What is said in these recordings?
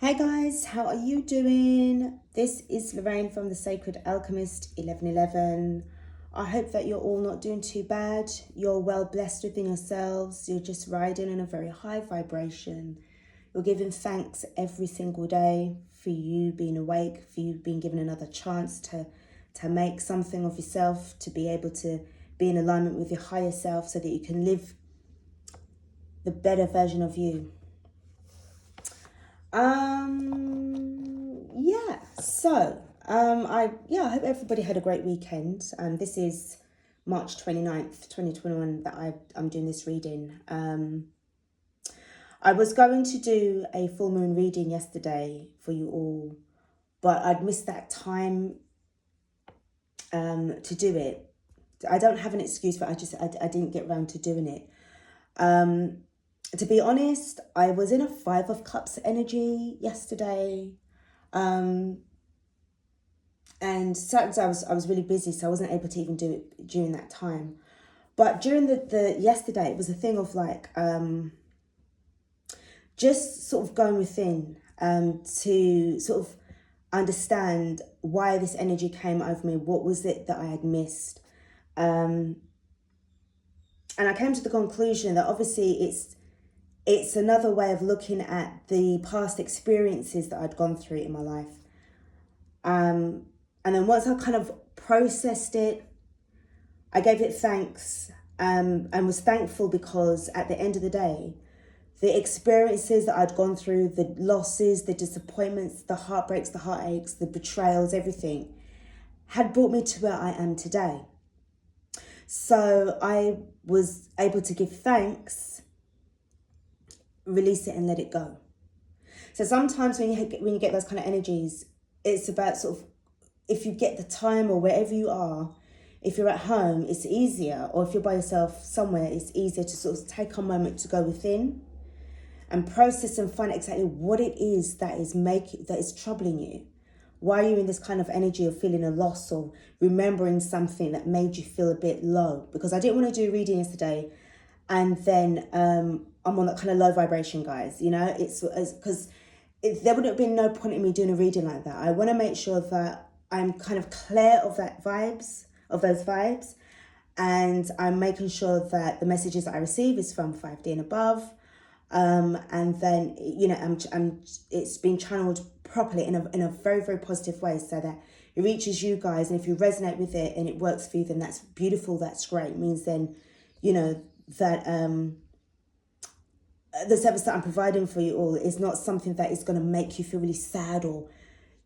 Hey guys, how are you doing? This is Lorraine from the Sacred Alchemist 1111. I hope that you're all not doing too bad. You're well blessed within yourselves. You're just riding in a very high vibration. You're giving thanks every single day for you being awake, for you being given another chance to make something of yourself, to be able to be in alignment with your higher self so that you can live the better version of you. I hope everybody had a great weekend. This is March 29th, 2021 that I'm doing this reading. I was going to do a full moon reading yesterday for you all, but I'd missed that time to do it. I don't have an excuse, but I didn't get around to doing it. To be honest, I was in a 5 of Cups energy yesterday. And Saturday I was really busy, so I wasn't able to even do it during that time. But during the yesterday, it was a thing of like just sort of going within to sort of understand why this energy came over me. What was it that I had missed? And I came to the conclusion that obviously it's another way of looking at the past experiences that I'd gone through in my life. And then once I kind of processed it, I gave it thanks and was thankful because at the end of the day, the experiences that I'd gone through, the losses, the disappointments, the heartbreaks, the heartaches, the betrayals, everything, had brought me to where I am today. So I was able to give thanks, release it and let it go. So sometimes when you get those kind of energies, it's about sort of, if you get the time or wherever you are, if you're at home, it's easier, or if you're by yourself somewhere, it's easier to sort of take a moment to go within and process and find exactly what it is that is troubling you. Why are you in this kind of energy of feeling a loss or remembering something that made you feel a bit low? Because I didn't want to do a reading yesterday and then I'm on that kind of low vibration, guys. You know, it's because there would have been no point in me doing a reading like that. I want to make sure that I'm kind of clear of those vibes, and I'm making sure that the messages that I receive is from 5D and above, and then it's being channeled properly in a very, very positive way so that it reaches you guys. And if you resonate with it and it works for you, then that's beautiful. That's great. It means then, that the service that I'm providing for you all is not something that is going to make you feel really sad or,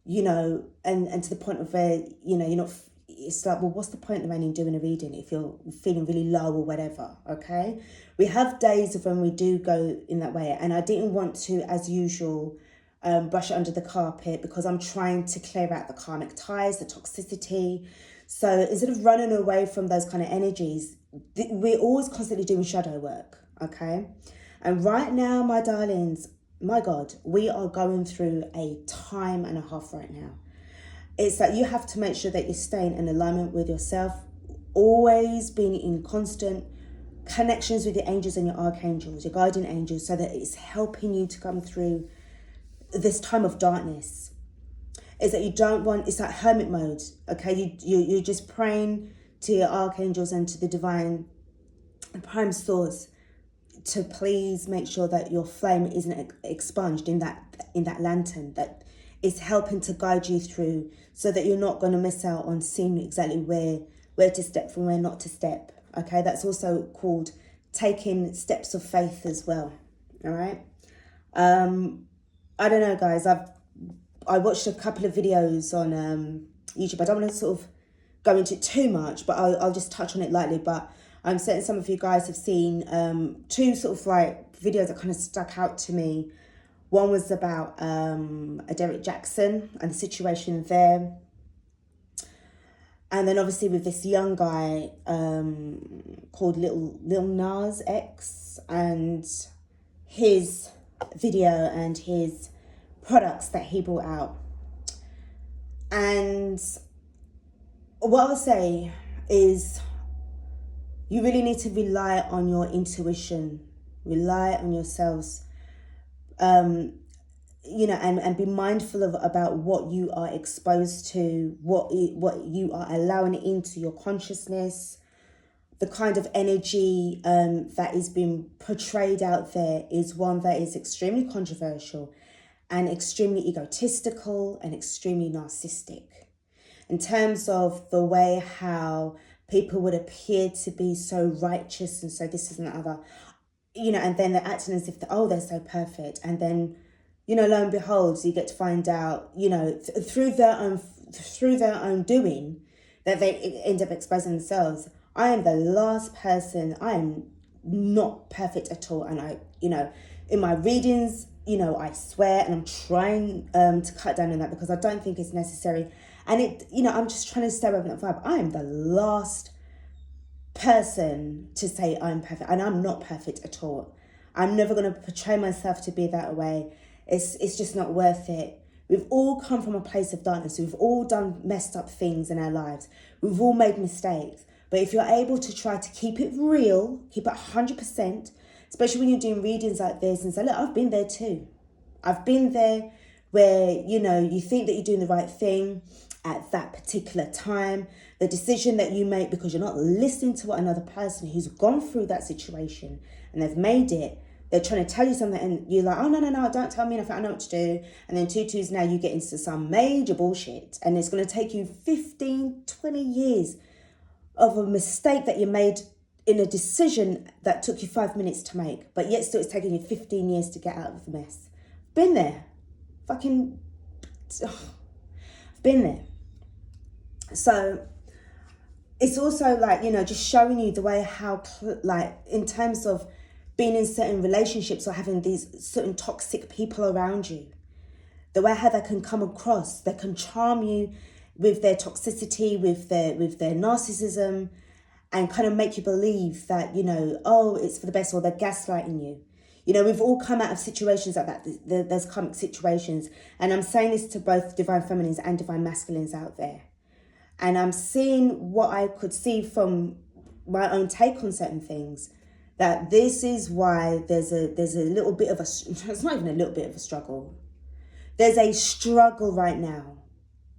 and to the point of where, you're not, it's like, well, what's the point of in doing a reading if you're feeling really low or whatever, okay? We have days of when we do go in that way, and I didn't want to, as usual, brush it under the carpet because I'm trying to clear out the karmic ties, the toxicity. So instead of running away from those kind of energies, we're always constantly doing shadow work, okay? And right now, my darlings, my God, we are going through a time and a half right now. It's that you have to make sure that you're staying in alignment with yourself, always being in constant connections with your angels and your archangels, your guardian angels, so that it's helping you to come through this time of darkness. Is that you don't want, it's like hermit mode, okay? You're just praying to your archangels and to the divine prime source to please make sure that your flame isn't expunged in that lantern, that is helping to guide you through, so that you're not going to miss out on seeing exactly where to step from where not to step. Okay, that's also called taking steps of faith as well. All right. I don't know, guys. I watched a couple of videos on YouTube. I don't want to sort of go into it too much, but I'll just touch on it lightly. But I'm certain some of you guys have seen two sort of like videos that kind of stuck out to me. One was about a Derek Jackson and the situation there. And then obviously with this young guy called Lil Nas X and his video and his products that he brought out. And what I'll say is you really need to rely on your intuition, rely on yourselves. and be mindful of about what you are exposed to, what you are allowing into your consciousness. The kind of energy that is being portrayed out there is one that is extremely controversial and extremely egotistical and extremely narcissistic. In terms of the way how people would appear to be so righteous and so this and the other, and then they're acting as if, they're so perfect. And then, lo and behold, you get to find out, through their own doing, that they end up exposing themselves. I am the last person. I am not perfect at all. And in my readings, I swear, and I'm trying to cut down on that because I don't think it's necessary. And I'm just trying to stay away from that vibe. I am the last person to say I'm perfect, and I'm not perfect at all. I'm never going to portray myself to be that way. It's just not worth it. We've all come from a place of darkness. We've all done messed up things in our lives. We've all made mistakes. But if you're able to try to keep it real, keep it 100%, especially when you're doing readings like this, and say, look, I've been there too. I've been there where, you think that you're doing the right thing at that particular time. The decision that you make because you're not listening to what another person who's gone through that situation and they've made it, they're trying to tell you something and you're like, oh, no, don't tell me nothing, I know what to do. And then twos, now you get into some major bullshit and it's going to take you 15, 20 years of a mistake that you made in a decision that took you 5 minutes to make, but yet still it's taking you 15 years to get out of the mess. Been there. Been there. So it's also like, just showing you the way how, in terms of being in certain relationships or having these certain toxic people around you, the way how they can come across, they can charm you with their toxicity, with their narcissism, and kind of make you believe that, it's for the best, or they're gaslighting you. We've all come out of situations like that. There's karmic situations. And I'm saying this to both divine feminines and divine masculines out there. And I'm seeing what I could see from my own take on certain things, that this is why there's a little bit of it's not even a little bit of a struggle. There's a struggle right now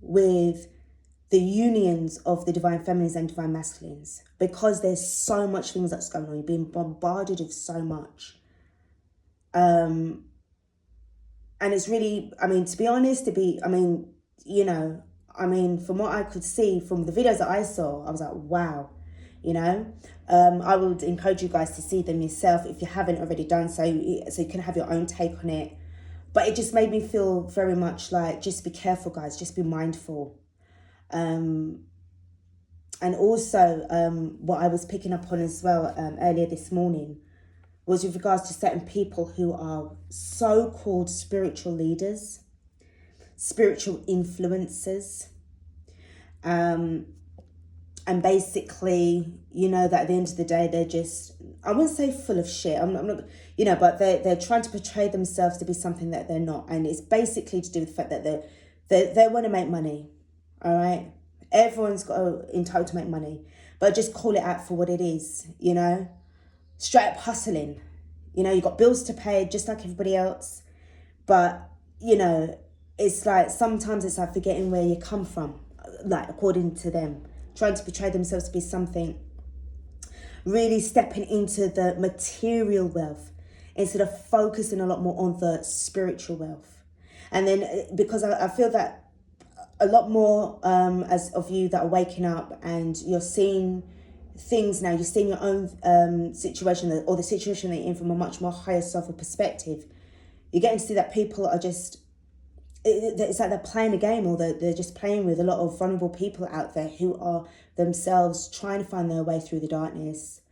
with the unions of the divine feminines and divine masculines, because there's so much things that's going on. You're being bombarded with so much. And it's really, to be honest, from what I could see from the videos that I saw, I was like, wow, I would encourage you guys to see them yourself if you haven't already done so you can have your own take on it. But it just made me feel very much like, just be careful, guys, just be mindful. And also, what I was picking up on as well earlier this morning was with regards to certain people who are so-called spiritual leaders, spiritual influencers, and basically, that at the end of the day, they're just, I wouldn't say full of shit. I'm not, but they're trying to portray themselves to be something that they're not. And it's basically to do with the fact that they want to make money. All right. Everyone's entitled to make money, but just call it out for what it is, straight up hustling. You got bills to pay just like everybody else. But, it's like, sometimes it's like forgetting where you come from, like according to them, trying to portray themselves to be something, really stepping into the material wealth instead of focusing a lot more on the spiritual wealth. And then because I feel that a lot more as of you that are waking up and you're seeing things now, you're seeing your own situation or the situation that you're in from a much more higher self perspective. You're getting to see that people are just, it's like they're playing a game, or they're just playing with a lot of vulnerable people out there who are themselves trying to find their way through the darkness.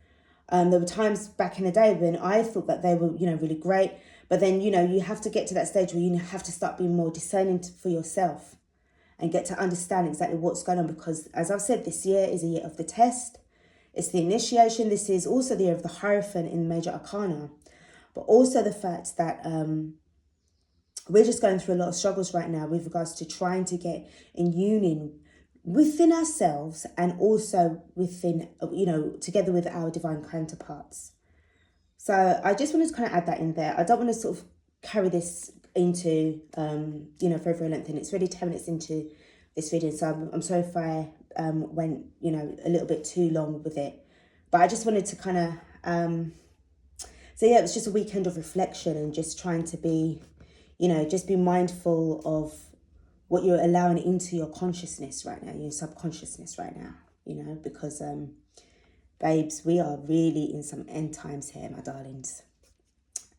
There were times back in the day when I thought that they were, really great. But then, you have to get to that stage where you have to start being more discerning for yourself and get to understand exactly what's going on. Because as I've said, this year is a year of the test. It's the initiation. This is also the year of the Hierophant in Major Arcana. But also the fact that we're just going through a lot of struggles right now with regards to trying to get in union within ourselves and also within, together with our divine counterparts. So I just wanted to kind of add that in there. I don't want to sort of carry this into, very, very lengthy, and it's already 10 minutes into this video, so I'm sorry if I went, a little bit too long with it. But I just wanted to kind of, so yeah, it was just a weekend of reflection and just trying to be, just be mindful of what you're allowing into your consciousness right now, your subconsciousness right now, because, babes, we are really in some end times here, my darlings.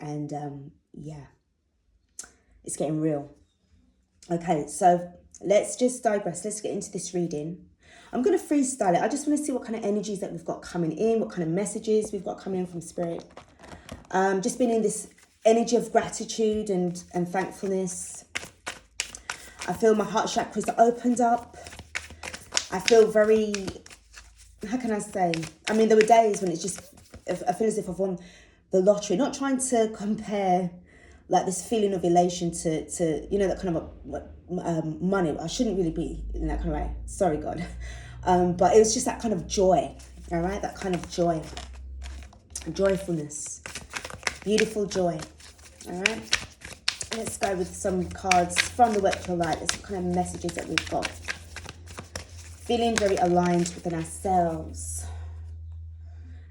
And yeah, it's getting real. Okay, so let's just digress. Let's get into this reading. I'm going to freestyle it. I just want to see what kind of energies that we've got coming in, what kind of messages we've got coming in from Spirit. Just being in this energy of gratitude and thankfulness. I feel my heart chakras are opened up. I feel very, how can I say? I mean, there were days when it's just, I feel as if I've won the lottery. Not trying to compare like this feeling of elation to that kind of money. I shouldn't really be in that kind of way. Sorry, God. But it was just that kind of joy, all right? That kind of joy. Joyfulness. Beautiful joy, all right? Let's go with some cards from the Work Your Light. There's some kind of messages that we've got. Feeling very aligned within ourselves.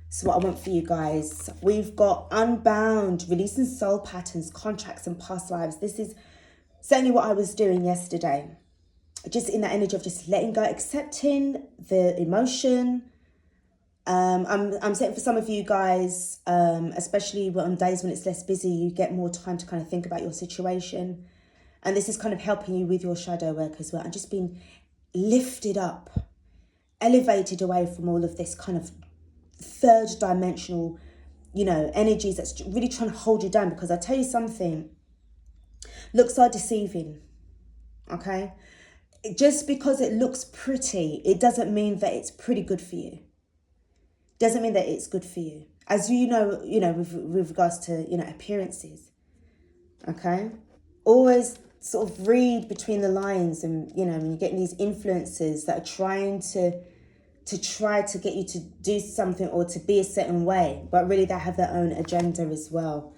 So what I want for you guys, we've got unbound, releasing soul patterns, contracts and past lives. This is certainly what I was doing yesterday. Just in that energy of just letting go, accepting the emotion. I'm saying for some of you guys, especially on days when it's less busy, you get more time to kind of think about your situation. And this is kind of helping you with your shadow work as well. And just being lifted up, elevated away from all of this kind of third dimensional, energies that's really trying to hold you down. Because I tell you something, looks are deceiving, okay? Just because it looks pretty, it doesn't mean that it's pretty good for you. Doesn't mean that it's good for you. As with regards to, appearances, okay? Always sort of read between the lines, and, when you're getting these influences that are trying to try to get you to do something or to be a certain way, but really they have their own agenda as well.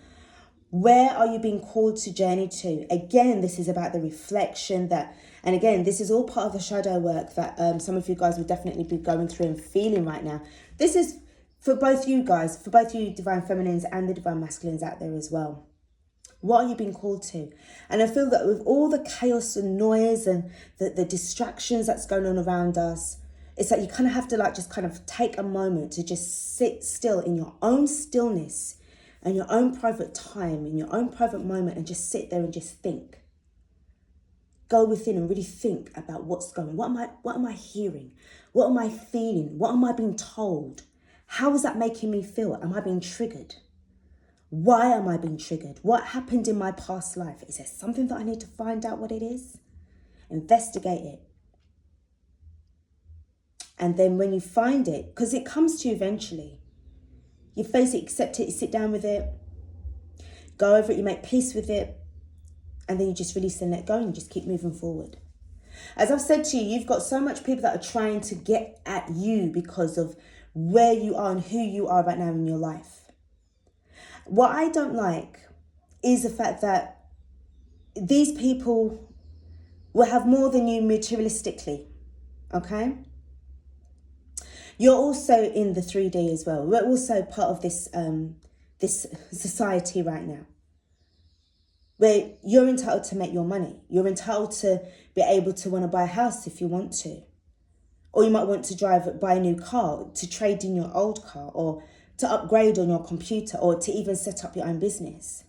Where are you being called to journey to? Again, this is about the reflection and again, this is all part of the shadow work that some of you guys will definitely be going through and feeling right now. This is for both you guys, for both you divine feminines and the divine masculines out there as well. What are you being called to? And I feel that with all the chaos and noise and the distractions that's going on around us, it's like you kind of have to just kind of take a moment to just sit still in your own stillness and your own private time, in your own private moment, and just sit there and just think. Go within and really think about what's going on. What am I hearing? What am I feeling? What am I being told? How is that making me feel? Am I being triggered? Why am I being triggered? What happened in my past life? Is there something that I need to find out what it is? Investigate it. And then when you find it, because it comes to you eventually, you face it, accept it, you sit down with it, go over it, you make peace with it, and then you just release and let go and just keep moving forward. As I've said to you, you've got so much people that are trying to get at you because of where you are and who you are right now in your life. What I don't like is the fact that these people will have more than you materialistically, okay? You're also in the 3D as well. We're also part of this this society right now, where you're entitled to make your money. You're entitled to be able to want to buy a house if you want to. Or you might want to buy a new car, to trade in your old car, or to upgrade on your computer, or to even set up your own business.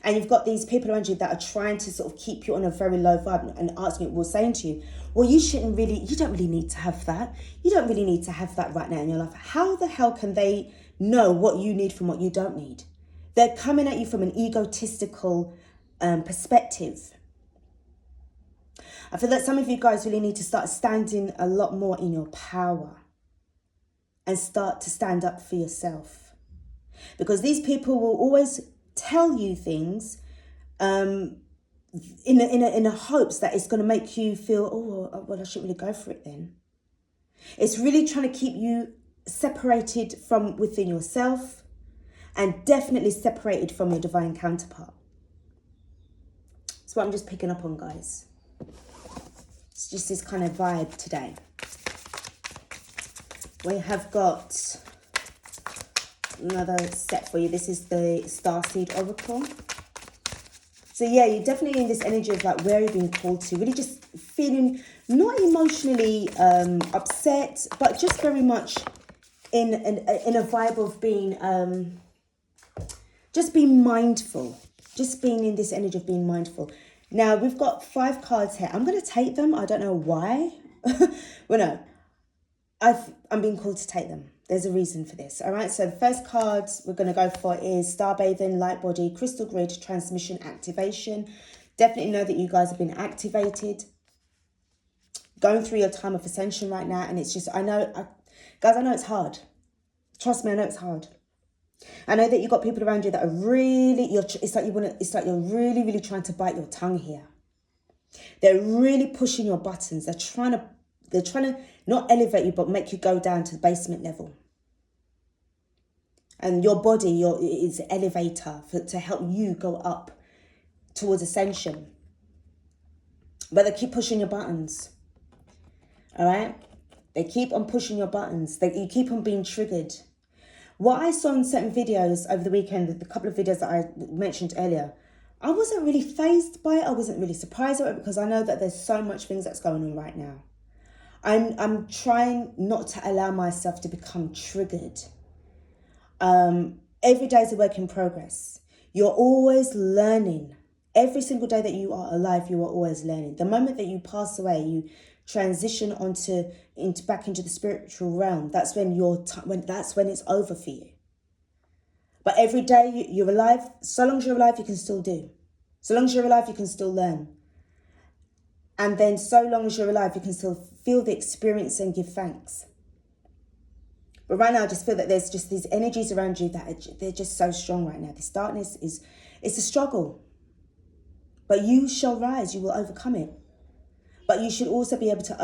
And you've got these people around you that are trying to sort of keep you on a very low vibe and asking you, saying to you, well, you don't really need to have that. You don't really need to have that right now in your life. How the hell can they know what you need from what you don't need? They're coming at you from an egotistical perspective. I feel that some of you guys really need to start standing a lot more in your power and start to stand up for yourself. Because these people will always tell you things in a hopes that it's going to make you feel, oh, well, I shouldn't really go for it then. It's really trying to keep you separated from within yourself and definitely separated from your divine counterpart. That's what I'm just picking up on, guys. It's just this kind of vibe today. We have got another set for you. This is the Starseed Oracle. So yeah, you're definitely in this energy of like, where are you being called to? Really just feeling not emotionally upset, but just very much in a vibe of being, just being mindful. Just being in this energy of being mindful. Now, we've got 5 cards here. I'm going to take them. I don't know why. Well, no. I'm being called to take them. There's a reason for this. All right. So the first card we're going to go for is Starbathing, Light Body, Crystal Grid, Transmission, Activation. Definitely know that you guys have been activated. Going through your time of ascension right now. And it's just, guys, I know it's hard. Trust me, I know it's hard. I know that you've got people around you that are really, it's like you're really, really trying to bite your tongue here. They're really pushing your buttons. They're trying to not elevate you, but make you go down to the basement level. And your body is the elevator to help you go up towards ascension. But they keep pushing your buttons. All right? They keep on pushing your buttons. You keep on being triggered. What I saw in certain videos over the weekend, the couple of videos that I mentioned earlier, I wasn't really fazed by it. I wasn't really surprised by it because I know that there's so much things that's going on right now. I'm trying not to allow myself to become triggered. Every day is a work in progress. You're always learning. Every single day that you are alive, you are always learning. The moment that you pass away, you transition back into the spiritual realm. That's when that's when it's over for you. But every day you're alive. So long as you're alive, you can still do. So long as you're alive, you can still learn. And then so long as you're alive, you can still feel the experience and give thanks. But right now, I just feel that there's just these energies around you that they're just so strong right now. This darkness it's a struggle. But you shall rise. You will overcome it. But you should also be able to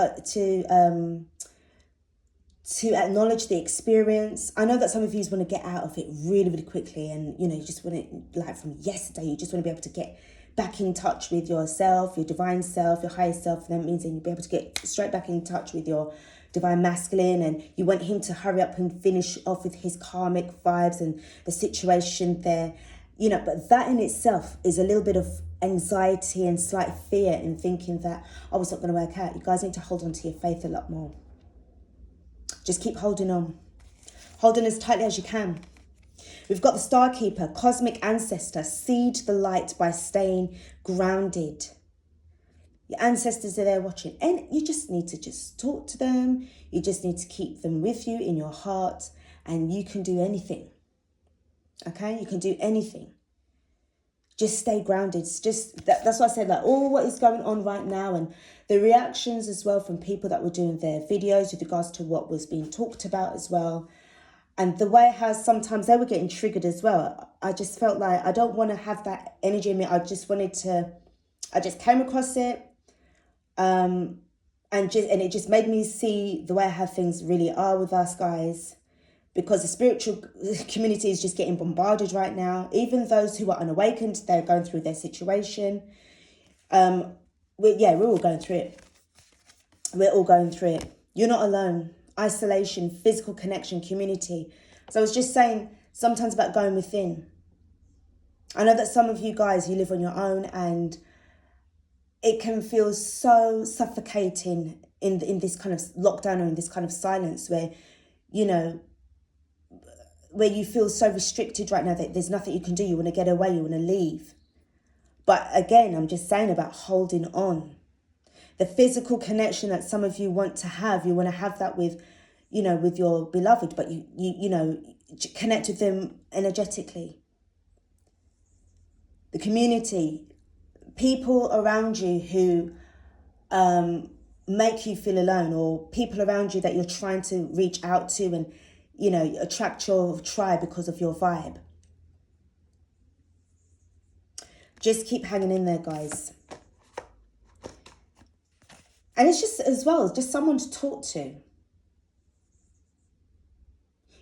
acknowledge the experience. I know that some of you want to get out of it really, really quickly. And, you just want to, like from yesterday, you just want to be able to get back in touch with yourself, your divine self, your higher self. And that means that you'll be able to get straight back in touch with your divine masculine. And you want him to hurry up and finish off with his karmic vibes and the situation there. But that in itself is a little bit of anxiety and slight fear in thinking that, it's not going to work out. You guys need to hold on to your faith a lot more. Just keep holding on. Hold on as tightly as you can. We've got the Star Keeper, Cosmic Ancestor. Seed the light by staying grounded. Your ancestors are there watching. And you just need to just talk to them. You just need to keep them with you in your heart. And you can do anything. Okay? You can do anything. Just stay grounded. It's just that's what I said, like all what is going on right now and the reactions as well from people that were doing their videos with regards to what was being talked about as well. And the way how sometimes they were getting triggered as well. I just felt like I don't want to have that energy in me. I just came across it. And it just made me see the way how things really are with us guys. Because the spiritual community is just getting bombarded right now. Even those who are unawakened, they're going through their situation. We're all going through it. We're all going through it. You're not alone. Isolation, physical connection, community. So I was just saying sometimes about going within. I know that some of you guys, you live on your own and it can feel so suffocating in this kind of lockdown or in this kind of silence where, where you feel so restricted right now that there's nothing you can do. You want to get away, you want to leave. But again, I'm just saying about holding on. The physical connection that some of you want to have, you want to have that with, with your beloved, but you connect with them energetically. The community, people around you who make you feel alone, or people around you that you're trying to reach out to and, attract your tribe because of your vibe. Just keep hanging in there, guys. And it's just, as well, just someone to talk to.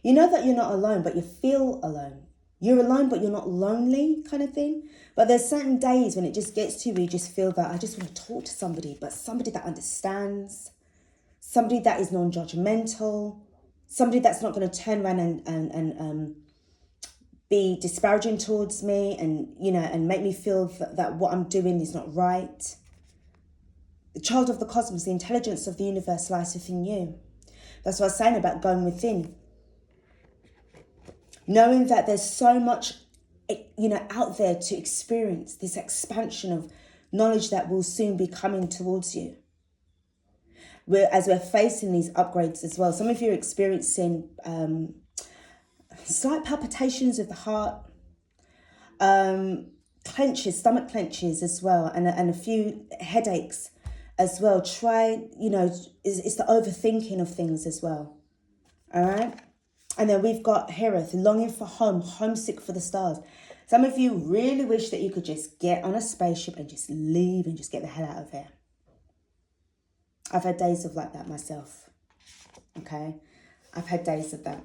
You know that you're not alone, but you feel alone. You're alone, but you're not lonely kind of thing. But there's certain days when it just gets to you, you just feel that I just want to talk to somebody, but somebody that understands, somebody that is non-judgmental, somebody that's not going to turn around and be disparaging towards me and, you know, and make me feel that what I'm doing is not right. The child of the cosmos, the intelligence of the universe lies within you. That's what I was saying about going within. Knowing that there's so much, you know, out there to experience, this expansion of knowledge that will soon be coming towards you. As we're facing these upgrades as well. Some of you are experiencing slight palpitations of the heart, clenches, stomach clenches as well, and a few headaches as well. Try, you know, it's the overthinking of things as well. All right. And then we've got Hereth, longing for home, homesick for the stars. Some of you really wish that you could just get on a spaceship and just leave and just get the hell out of here. I've had days of like that myself. Okay. I've had days of that.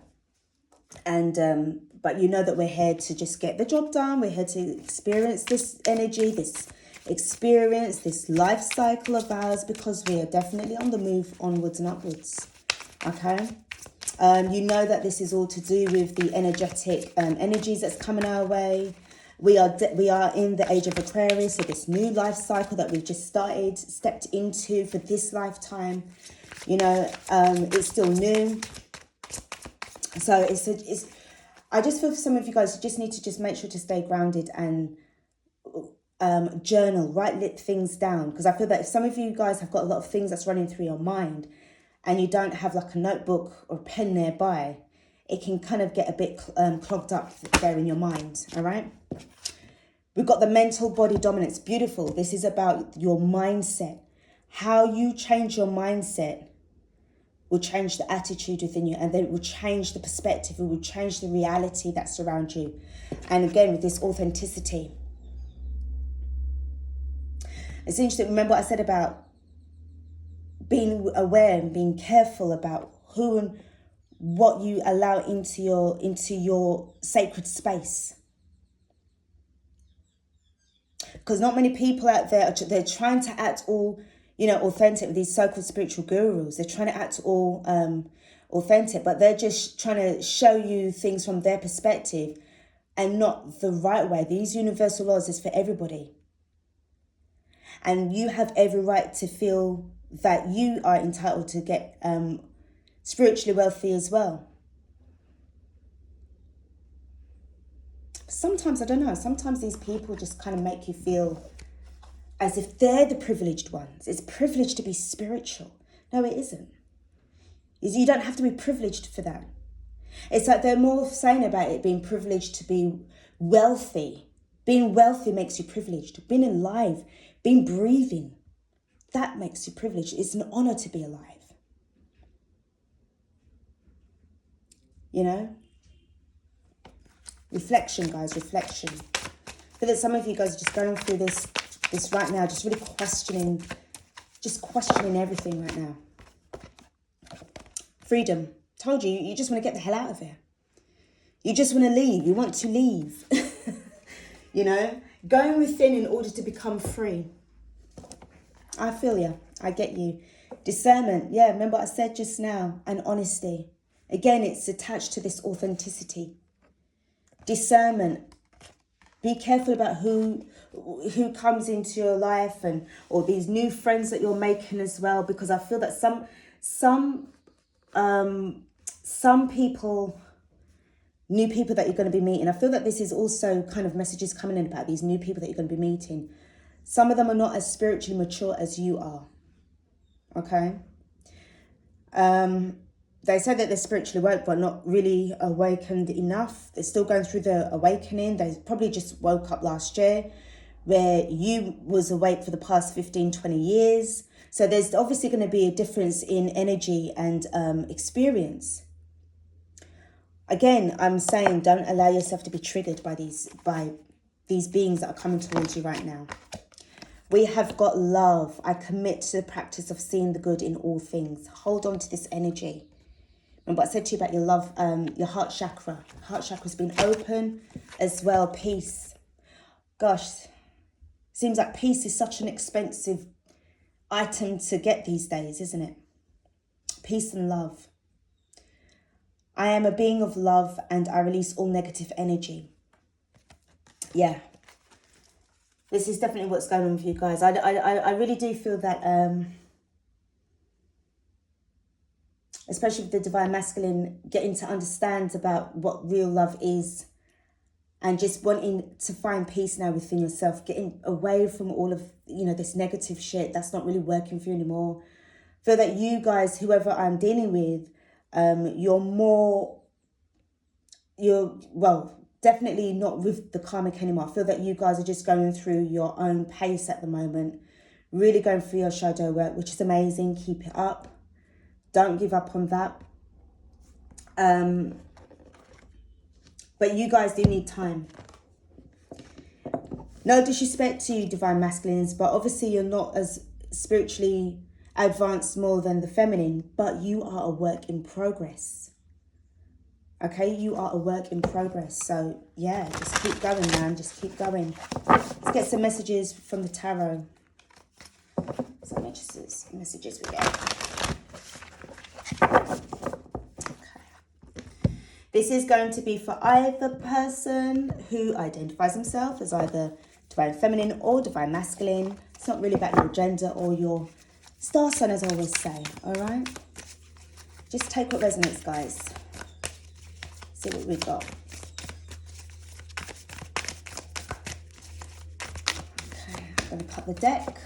And, but you know that we're here to just get the job done. We're here to experience this energy, this experience, this life cycle of ours, because we are definitely on the move onwards and upwards. Okay. You know that this is all to do with the energetic energies that's coming our way. We are in the age of Aquarius, so this new life cycle that we've just stepped into for this lifetime. You know, it's still new. So I just feel for some of you guys, you just need to just make sure to stay grounded and journal, write things down. Because I feel that if some of you guys have got a lot of things that's running through your mind, and you don't have like a notebook or a pen nearby, it can kind of get a bit clogged up there in your mind, all right? We've got the mental body dominance. Beautiful. This is about your mindset. How you change your mindset will change the attitude within you, and then it will change the perspective. It will change the reality that's around you. And again, with this authenticity. It's interesting. Remember what I said about being aware and being careful about who and what you allow into your sacred space. Because not many people out there, they're trying to act all, you know, authentic with these so-called spiritual gurus. They're trying to act all authentic, but they're just trying to show you things from their perspective and not the right way. These universal laws is for everybody. And you have every right to feel that you are entitled to get spiritually wealthy as well. Sometimes, I don't know, sometimes these people just kind of make you feel as if they're the privileged ones. It's privileged to be spiritual. No, it isn't. You don't have to be privileged for that. It's like they're more saying about it being privileged to be wealthy. Being wealthy makes you privileged. Being alive, being breathing, that makes you privileged. It's an honor to be alive. You know? Reflection, guys, reflection. I feel that some of you guys are just going through this right now, just really questioning everything right now. Freedom. Told you, you just want to get the hell out of here. You just want to leave. You want to leave. You know? Going within in order to become free. I feel you. I get you. Discernment. Yeah, remember what I said just now. And honesty. Again, it's attached to this authenticity. Discernment. Be careful about who comes into your life or these new friends that you're making as well, because I feel that some people, new people that you're going to be meeting, I feel that this is also kind of messages coming in about these new people that you're going to be meeting. Some of them are not as spiritually mature as you are. Okay? They say that they're spiritually woke, but not really awakened enough. They're still going through the awakening. They probably just woke up last year, where you was awake for the past 15, 20 years. So there's obviously going to be a difference in energy and experience. Again, I'm saying don't allow yourself to be triggered by these beings that are coming towards you right now. We have got love. I commit to the practice of seeing the good in all things. Hold on to this energy. And what I said to you about your love, your heart chakra. Heart chakra's been open as well. Peace. Gosh, seems like peace is such an expensive item to get these days, isn't it? Peace and love. I am a being of love and I release all negative energy. Yeah. This is definitely what's going on with you guys. I really do feel that, especially with the Divine Masculine, getting to understand about what real love is and just wanting to find peace now within yourself, getting away from all of, this negative shit that's not really working for you anymore. Feel that you guys, whoever I'm dealing with, definitely not with the karmic anymore. I feel that you guys are just going through your own pace at the moment, really going through your shadow work, which is amazing. Keep it up. Don't give up on that. But you guys do need time. No disrespect to you, Divine Masculines, but obviously you're not as spiritually advanced more than the feminine, but you are a work in progress. Okay, you are a work in progress. So yeah, just keep going, man. Just keep going. Let's get some messages from the tarot. Some messages we get. Okay. This is going to be for either person who identifies himself as either Divine Feminine or Divine Masculine. It's not really about your gender or your star sign, as I always say. All right. Just take what resonates, guys. See what we got. Okay, I'm going to cut the deck.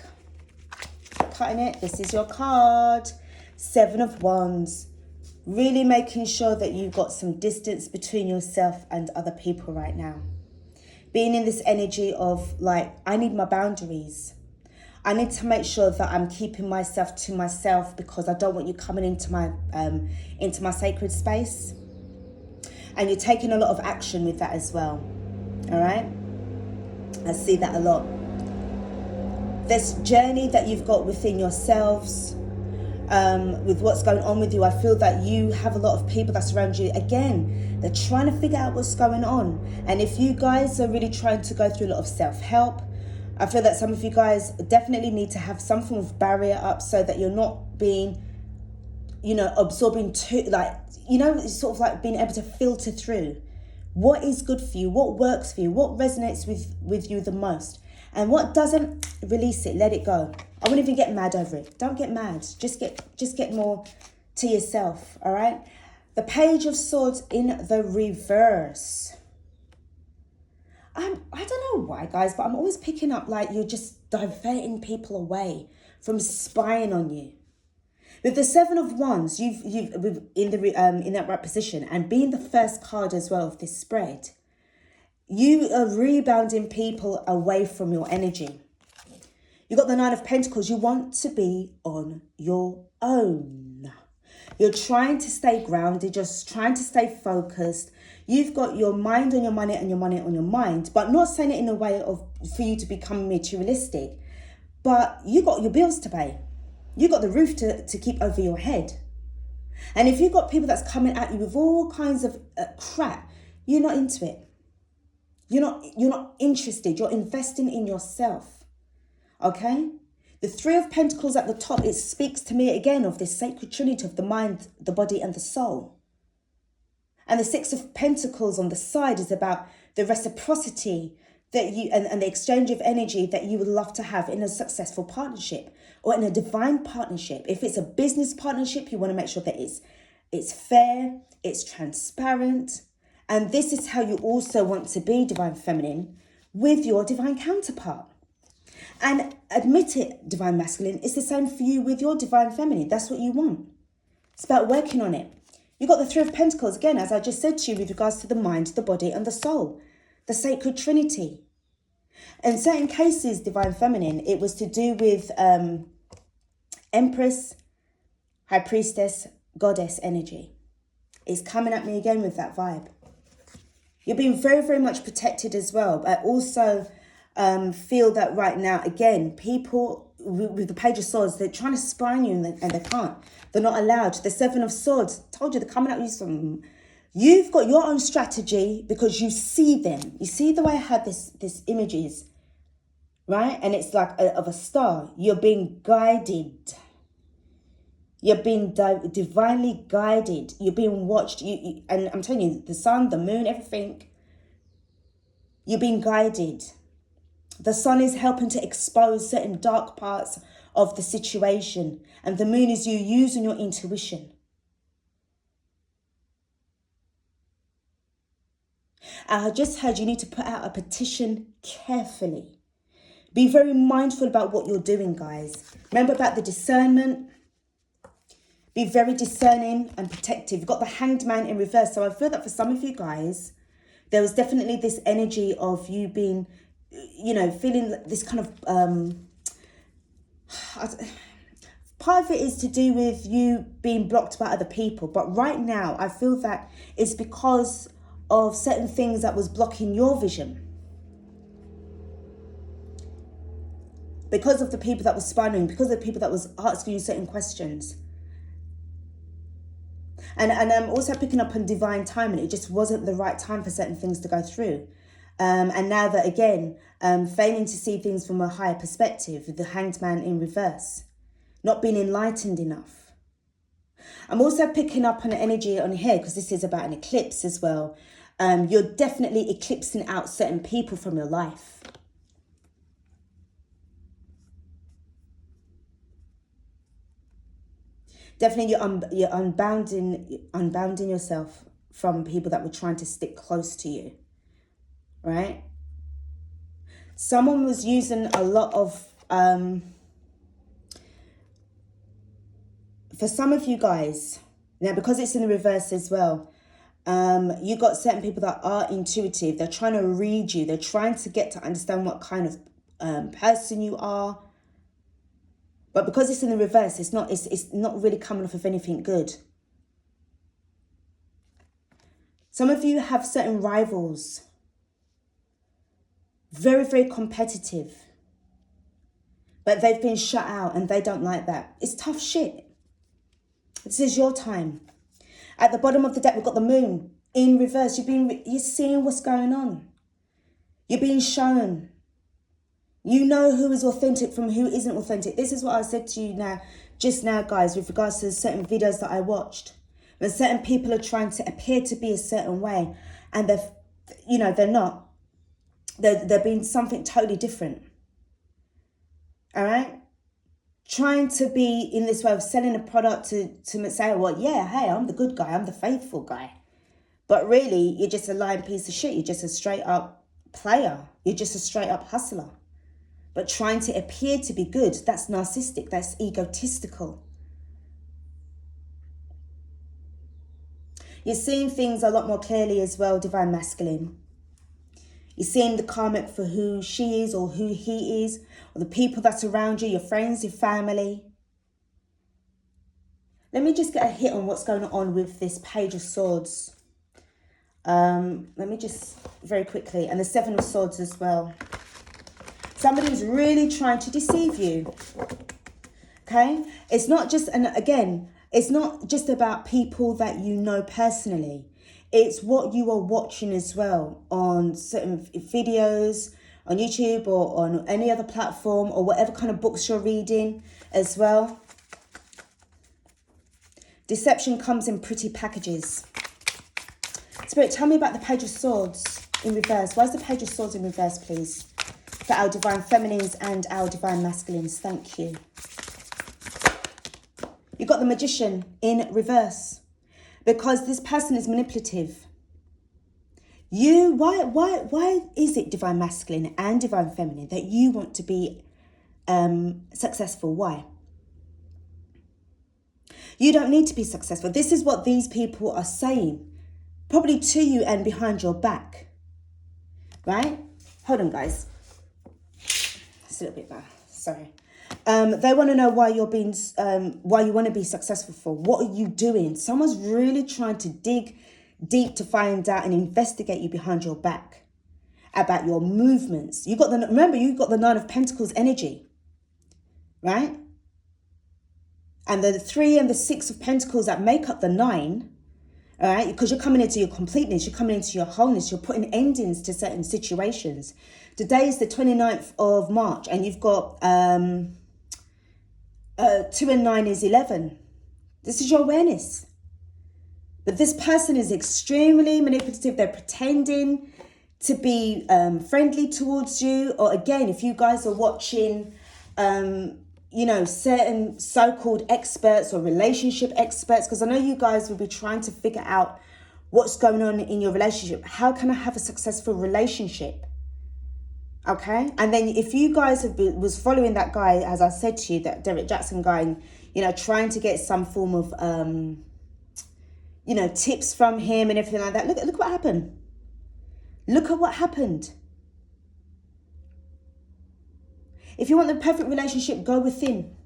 Cutting it. This is your card. 7 of Wands. Really making sure that you've got some distance between yourself and other people right now. Being in this energy of like, I need my boundaries. I need to make sure that I'm keeping myself to myself because I don't want you coming into my sacred space. And you're taking a lot of action with that as well. All right? I see that a lot. This journey that you've got within yourselves, with what's going on with you, I feel that you have a lot of people that surround you. Again, they're trying to figure out what's going on. And if you guys are really trying to go through a lot of self-help, I feel that some of you guys definitely need to have some form of barrier up so that you're not being, absorbing too, sort of like being able to filter through what is good for you, what works for you, what resonates with you the most, and what doesn't. Release it, let it go. I wouldn't even get mad over it. Don't get mad. Just get more to yourself. All right. The Page of Swords in the reverse. I don't know why, guys, but I'm always picking up like you're just diverting people away from spying on you. With the 7 of Wands, you've in that right position, and being the first card as well of this spread, you are rebounding people away from your energy. You got the 9 of Pentacles. You want to be on your own. You're trying to stay grounded. You're trying to stay focused. You've got your mind on your money and your money on your mind, but not saying it in a way for you to become materialistic. But you got your bills to pay. You got the roof to keep over your head. And if you've got people that's coming at you with all kinds of crap, you're not into it. You're not interested. You're investing in yourself. Okay? The 3 of Pentacles at the top, it speaks to me again of this sacred trinity of the mind, the body, and the soul. And the 6 of Pentacles on the side is about the reciprocity that you and the exchange of energy that you would love to have in a successful partnership or in a divine partnership. If it's a business partnership, you want to make sure that it's fair, it's transparent. And this is how you also want to be, Divine Feminine, with your divine counterpart. And admit it, Divine Masculine, it's the same for you with your Divine Feminine. That's what you want. It's about working on it. You got the 3 of Pentacles, again, as I just said to you, with regards to the mind, the body, and the soul. The sacred trinity. In certain cases, Divine Feminine, it was to do with Empress, High Priestess, Goddess energy. It's coming at me again with that vibe. You're being very, very much protected as well. But also feel that right now, again, people with the Page of Swords, they're trying to spy on you and they can't. They're not allowed. The Seven of Swords, told you, they're coming at you some... You've got your own strategy because you see them. You see the way I had this images, right? And it's like of a star. You're being guided. You're being divinely guided. You're being watched. And I'm telling you, the sun, the moon, everything. You're being guided. The sun is helping to expose certain dark parts of the situation. And the moon is you using your intuition. I just heard you need to put out a petition carefully. Be very mindful about what you're doing, guys. Remember about the discernment. Be very discerning and protective. You've got the Hanged Man in reverse. So I feel that for some of you guys, there was definitely this energy of you being, you know, feeling this kind of... part of it is to do with you being blocked by other people. But right now, I feel that it's because of certain things that was blocking your vision. Because of the people that was spying on you, because of the people that was asking you certain questions. And I'm also picking up on divine timing. It just wasn't the right time for certain things to go through. And now that, again, failing to see things from a higher perspective, with the Hanged Man in reverse. Not being enlightened enough. I'm also picking up on the energy on here, because this is about an eclipse as well. You're definitely eclipsing out certain people from your life. Definitely you're unbounding yourself from people that were trying to stick close to you. Right? Someone was using a lot of... for some of you guys, now because it's in the reverse as well, you got certain people that are intuitive. They're trying to read you. They're trying to get to understand what kind of person you are. But because it's in the reverse, it's not really coming off of anything good. Some of you have certain rivals. Very, very competitive. But they've been shut out and they don't like that. It's tough shit. This is your time. At the bottom of the deck, we've got the moon in reverse. You're seeing what's going on. You're being shown. You know who is authentic from who isn't authentic. This is what I said to you just now, guys, with regards to certain videos that I watched. When certain people are trying to appear to be a certain way and they're not. They're being something totally different. All right? Trying to be in this way of selling a product to say, well, yeah, hey, I'm the good guy. I'm the faithful guy. But really, you're just a lying piece of shit. You're just a straight up player. You're just a straight up hustler. But trying to appear to be good, that's narcissistic, that's egotistical. You're seeing things a lot more clearly as well, divine masculine. You're seeing the karmic for who she is or who he is, or the people that's around you, your friends, your family. Let me just get a hit on what's going on with this Page of Swords. Let me just very quickly, and the Seven of Swords as well. Somebody who's really trying to deceive you. Okay? It's not just, and again, it's not just about people that you know personally. It's what you are watching as well on certain videos, on YouTube or on any other platform, or whatever kind of books you're reading as well. Deception comes in pretty packages. Spirit, tell me about the Page of Swords in reverse. Why is the Page of Swords in reverse, please? For our divine feminines and our divine masculines. Thank you. You've got the Magician in reverse. Because this person is manipulative. Why is it divine masculine and divine feminine that you want to be successful? Why? You don't need to be successful. This is what these people are saying. Probably to you and behind your back. Right? Hold on, guys. It's a little bit bad. Sorry. They want to know why you're being, why you want to be successful for. What are you doing? Someone's really trying to dig deep to find out and investigate you behind your back about your movements. Remember, you've got the Nine of Pentacles energy. right? And the 3 and the 6 of Pentacles that make up the 9, all right? Because you're coming into your completeness, you're coming into your wholeness, you're putting endings to certain situations. Today is the 29th of March, and you've got 2 and 9 is 11. This is your awareness. But this person is extremely manipulative. They're pretending to be friendly towards you. Or again, if you guys are watching, you know, certain so-called experts or relationship experts, because I know you guys will be trying to figure out what's going on in your relationship. How can I have a successful relationship? Okay. And then if you guys was following that guy, as I said to you, that Derek Jackson guy, and, you know, trying to get some form of, you know, tips from him and everything like that. Look what happened. Look at what happened. If you want the perfect relationship, go within.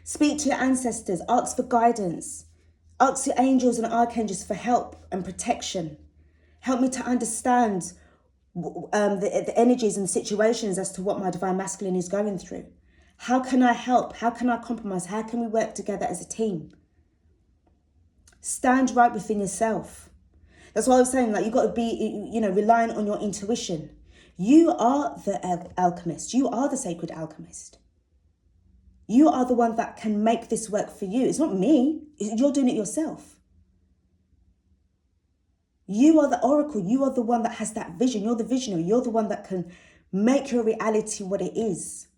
Speak to your ancestors. Ask for guidance. Ask your angels and archangels for help and protection. Help me to understand the energies and situations as to what my divine masculine is going through. How can I help? How can I compromise? How can we work together as a team? Stand right within yourself. That's what I was saying. Like, you've got to be, you know, reliant on your intuition. You are the alchemist. You are the sacred alchemist. You are the one that can make this work for you. It's not me. You're doing it yourself. You are the oracle. You are the one that has that vision. You're the visionary. You're the one that can make your reality what it is.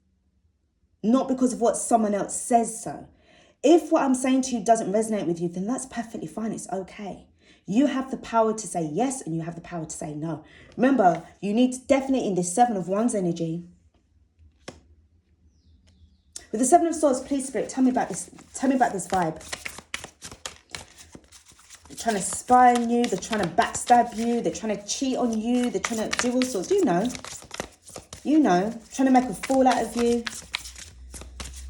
Not because of what someone else says so. If what I'm saying to you doesn't resonate with you, then that's perfectly fine. It's okay. You have the power to say yes, and you have the power to say no. Remember, you need to definitely, in this 7 of Wands energy, with the 7 of Swords, please, Spirit, tell me about this. Tell me about this vibe. They're trying to spy on you. They're trying to backstab you. They're trying to cheat on you. They're trying to do all sorts. You know. You know. Trying to make a fool out of you.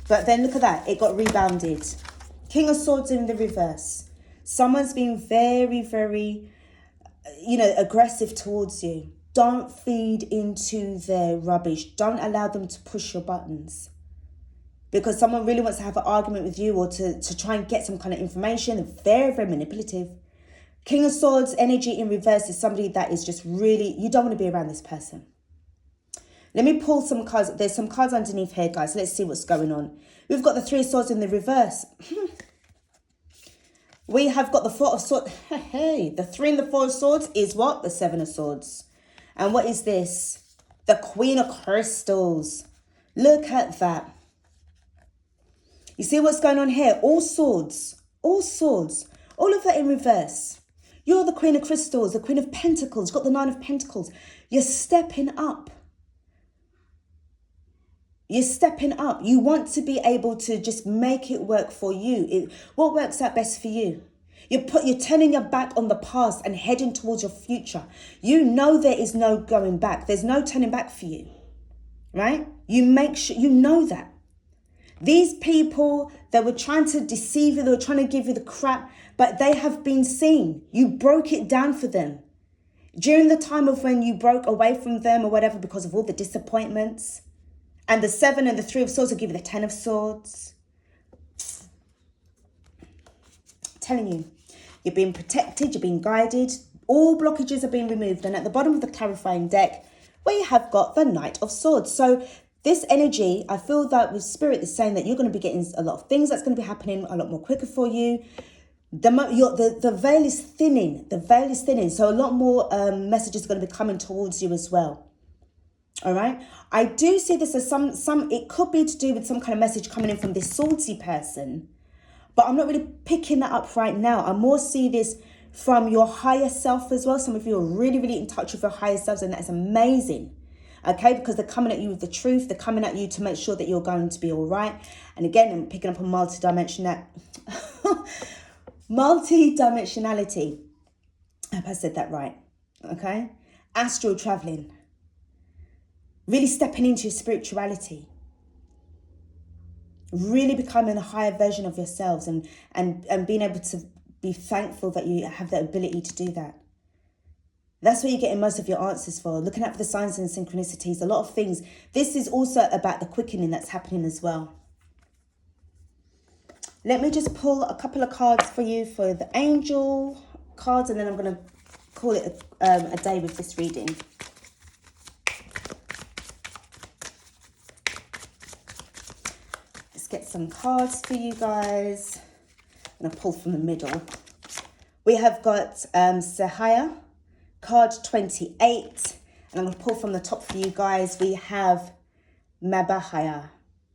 But then look at that. It got rebounded. King of Swords in the reverse. Someone's being very, very, you know, aggressive towards you. Don't feed into their rubbish. Don't allow them to push your buttons. Because someone really wants to have an argument with you or to try and get some kind of information. They're very, very manipulative. King of Swords energy in reverse is somebody that is just really, you don't want to be around this person. Let me pull some cards. There's some cards underneath here, guys. Let's see what's going on. We've got the 3 of Swords in the reverse. We have got the 4 of Swords. Hey, the 3 and the 4 of Swords is what? The 7 of Swords. And what is this? The Queen of Crystals. Look at that. You see what's going on here? All swords. All swords. All of that in reverse. You're the Queen of Crystals, the Queen of Pentacles. You've got the 9 of Pentacles. You're stepping up. You're stepping up. You want to be able to just make it work for you. What works out best for you? You're turning your back on the past and heading towards your future. You know there is no going back. There's no turning back for you, right? You make sure you know that. These people that were trying to deceive you, they were trying to give you the crap, but they have been seen. You broke it down for them. During the time of when you broke away from them or whatever because of all the disappointments. And the 7 and the 3 of Swords will give you the 10 of Swords. I'm telling you, you're being protected, you're being guided. All blockages are being removed. And at the bottom of the clarifying deck, we have got the Knight of Swords. So this energy, I feel that with Spirit is saying that you're going to be getting a lot of things that's going to be happening a lot more quicker for you. The veil is thinning. The veil is thinning. So a lot more messages are going to be coming towards you as well. All right. I do see this as it could be to do with some kind of message coming in from this swordsy person, but I'm not really picking that up right now. I more see this from your higher self as well. Some of you are really, really in touch with your higher selves, and that is amazing. Okay, because they're coming at you with the truth. They're coming at you to make sure that you're going to be all right. And again, I'm picking up on multidimensionality. I hope I said that right. Okay. Astral traveling. Really stepping into your spirituality. Really becoming a higher version of yourselves and being able to be thankful that you have the ability to do that. That's where you're getting most of your answers for. Looking out for the signs and synchronicities. A lot of things. This is also about the quickening that's happening as well. Let me just pull a couple of cards for you for the angel cards, and then I'm going to call it a day with this reading. Let's get some cards for you guys. I'm going to pull from the middle. We have got Seheiah, card 28. And I'm going to pull from the top for you guys. We have Mabahaya,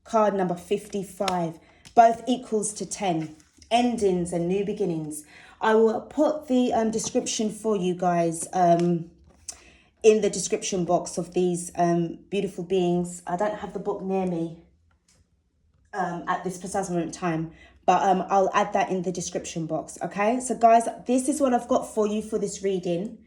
card number 55. Both equals to 10. Endings and new beginnings. I will put the description for you guys in the description box of these beautiful beings. I don't have the book near me at this precise moment in time, but I'll add that in the description box. Okay, so guys, this is what I've got for you for this reading.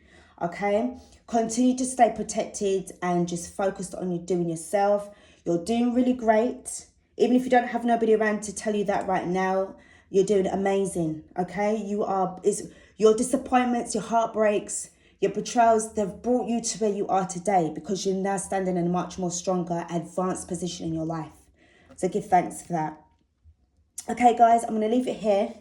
Okay, continue to stay protected and just focused on you doing yourself. You're doing really great. Even if you don't have nobody around to tell you that right now, you're doing amazing. Okay, your disappointments, your heartbreaks, your betrayals, they've brought you to where you are today, because you're now standing in a much more stronger, advanced position in your life. So give thanks for that. Okay, guys, I'm going to leave it here.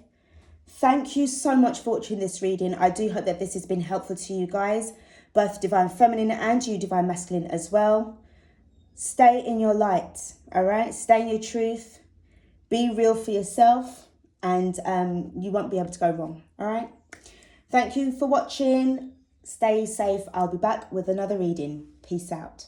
Thank you so much for watching this reading. I do hope that this has been helpful to you guys, both Divine Feminine and you Divine Masculine as well. Stay in your light, all right? Stay in your truth. Be real for yourself, and you won't be able to go wrong, all right? Thank you for watching. Stay safe. I'll be back with another reading. Peace out.